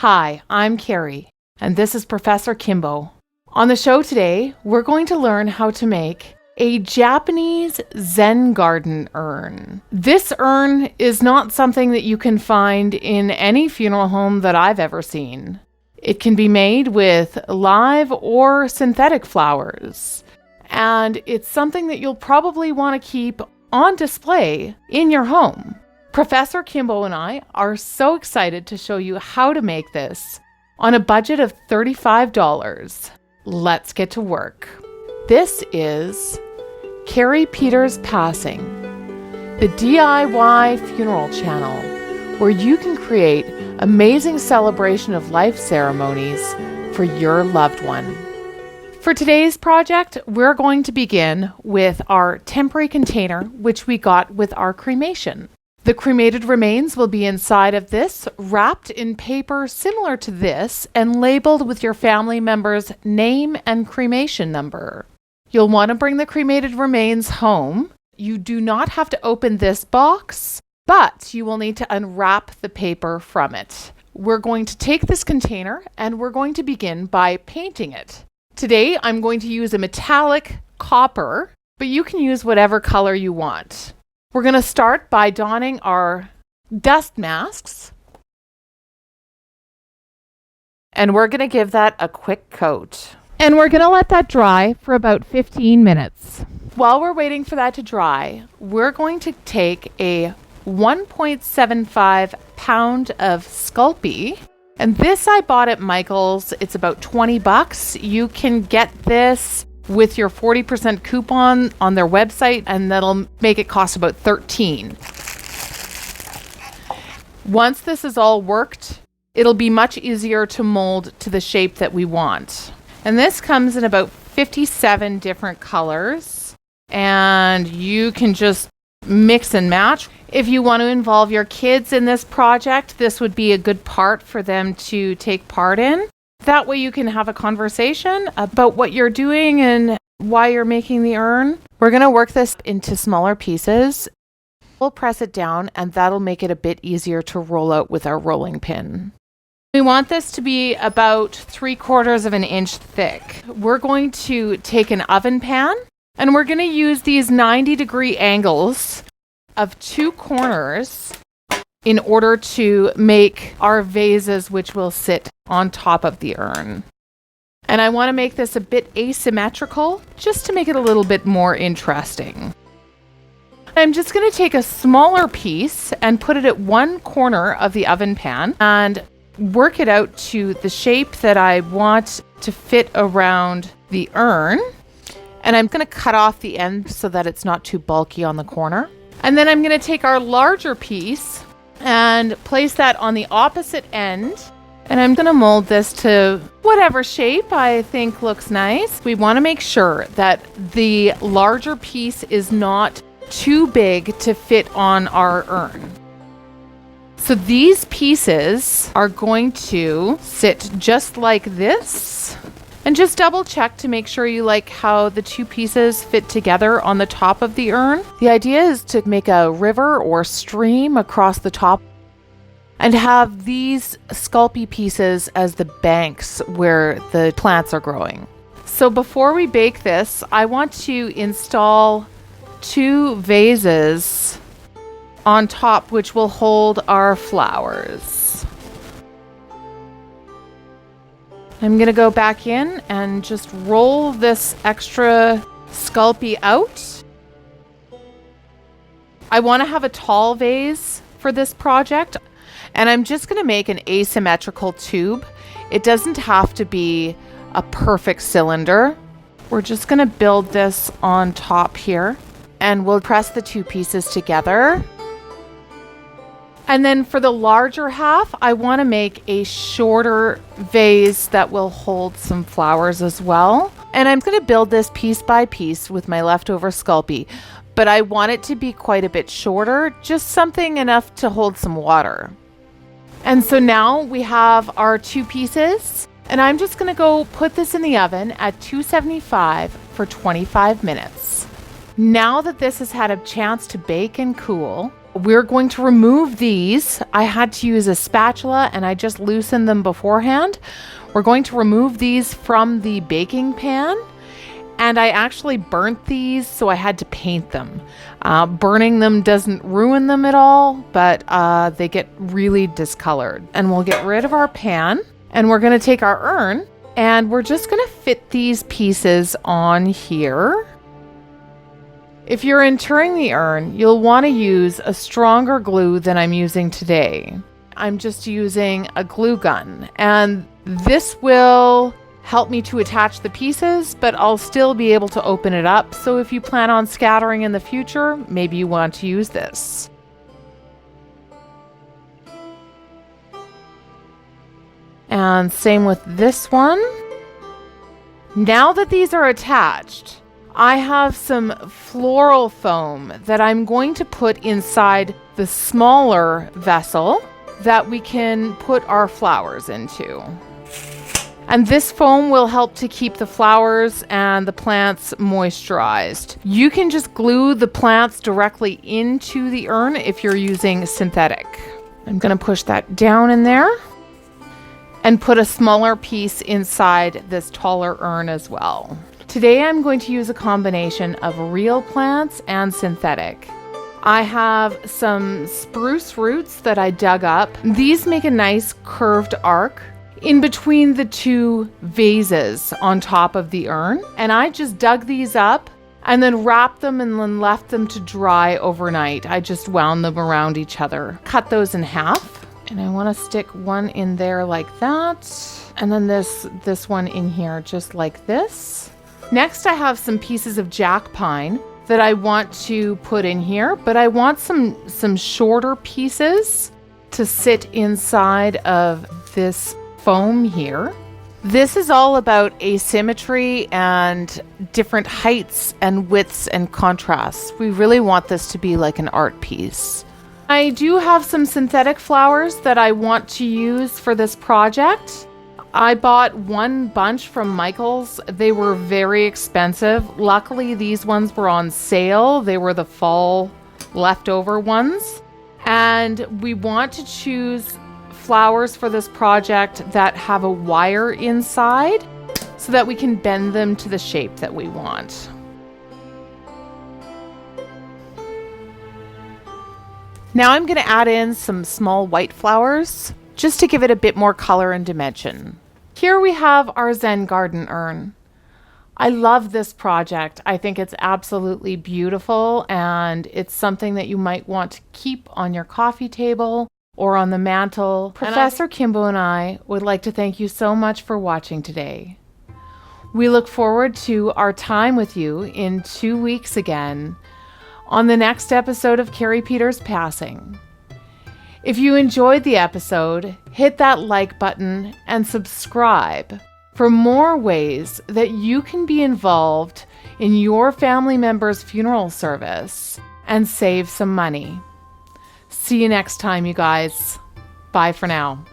Hi, I'm Carrie, and this is Professor Kimbo. On the show today, we're going to learn how to make a Japanese Zen Garden Urn. This urn is not something that you can find in any funeral home that I've ever seen. It can be made with live or synthetic flowers, and it's something that you'll probably want to keep on display in your home. Professor Kimbo and I are so excited to show you how to make this on a budget of $35. Let's get to work. This is Carrie Peters Passing, the DIY funeral channel, where you can create amazing celebration of life ceremonies for your loved one. For today's project, we're going to begin with our temporary container, which we got with our cremation. The cremated remains will be inside of this, wrapped in paper similar to this, and labeled with your family member's name and cremation number. You'll want to bring the cremated remains home. You do not have to open this box, but you will need to unwrap the paper from it. We're going to take this container and we're going to begin by painting it. Today, I'm going to use a metallic copper, but you can use whatever color you want. We're going to start by donning our dust masks, and we're going to give that a quick coat. And we're going to let that dry for about 15 minutes. While we're waiting for that to dry, we're going to take a 1.75 pound of Sculpey. And this I bought at Michael's. It's about $20. You can get this with your 40% coupon on their website, and that'll make it cost about $13. Once this is all worked, it'll be much easier to mold to the shape that we want. And this comes in about 57 different colors, and you can just mix and match. If you want to involve your kids in this project, this would be a good part for them to take part in. That way you can have a conversation about what you're doing and why you're making the urn. We're going to work this into smaller pieces. We'll press it down, and that'll make it a bit easier to roll out with our rolling pin. We want this to be about 3/4 of an inch thick. We're going to take an oven pan, and we're going to use these 90-degree angles of 2 corners in order to make our vases, which will sit on top of the urn. And I want to make this a bit asymmetrical, just to make it a little bit more interesting. I'm just going to take a smaller piece and put it at one corner of the oven pan and work it out to the shape that I want to fit around the urn. And I'm going to cut off the end so that it's not too bulky on the corner. And then I'm going to take our larger piece and place that on the opposite end. And I'm going to mold this to whatever shape I think looks nice. We want to make sure that the larger piece is not too big to fit on our urn. So these pieces are going to sit just like this. And just double check to make sure you like how the 2 pieces fit together on the top of the urn. The idea is to make a river or stream across the top and have these Sculpey pieces as the banks where the plants are growing. So before we bake this, I want to install 2 vases on top, which will hold our flowers. I'm going to go back in and just roll this extra Sculpey out. I want to have a tall vase for this project, and I'm just going to make an asymmetrical tube. It doesn't have to be a perfect cylinder. We're just going to build this on top here, and we'll press the 2 pieces together. And then for the larger half, I want to make a shorter vase that will hold some flowers as well. And I'm going to build this piece by piece with my leftover Sculpey, but I want it to be quite a bit shorter, just something enough to hold some water. And so now we have our 2 pieces, and I'm just going to go put this in the oven at 275 for 25 minutes. Now that this has had a chance to bake and cool, We're going to remove these. I had to use a spatula and I just loosened them beforehand. We're going to remove these from the baking pan. And I actually burnt these, so I had to paint them. Burning them doesn't ruin them at all, but they get really discolored. And we'll get rid of our pan, and we're going to take our urn, and we're just going to fit these pieces on here. If you're interring the urn, you'll want to use a stronger glue than I'm using today. I'm just using a glue gun, and this will help me to attach the pieces, but I'll still be able to open it up. So if you plan on scattering in the future, maybe you want to use this. And same with this one. Now that these are attached, I have some floral foam that I'm going to put inside the smaller vessel that we can put our flowers into. And this foam will help to keep the flowers and the plants moisturized. You can just glue the plants directly into the urn if you're using synthetic. I'm going to push that down in there and put a smaller piece inside this taller urn as well. Today I'm going to use a combination of real plants and synthetic. I have some spruce roots that I dug up. These make a nice curved arc in between the two vases on top of the urn. And I just dug these up and then wrapped them and then left them to dry overnight. I just wound them around each other. Cut those in half. And I want to stick one in there like that. And then this one in here just like this. Next, I have some pieces of jack pine that I want to put in here, but I want some shorter pieces to sit inside of this foam here. This is all about asymmetry and different heights and widths and contrasts. We really want this to be like an art piece. I do have some synthetic flowers that I want to use for this project. I bought one bunch from Michael's. They were very expensive. Luckily, these ones were on sale. They were the fall leftover ones. And we want to choose flowers for this project that have a wire inside so that we can bend them to the shape that we want. Now I'm going to add in some small white flowers just to give it a bit more color and dimension. Here we have our Zen Garden Urn. I love this project. I think it's absolutely beautiful, and it's something that you might want to keep on your coffee table or on the mantle. Professor Kimbo and I would like to thank you so much for watching today. We look forward to our time with you in 2 weeks again on the next episode of Carrie Peters Passing. If you enjoyed the episode, hit that like button and subscribe for more ways that you can be involved in your family member's funeral service and save some money. See you next time, you guys. Bye for now.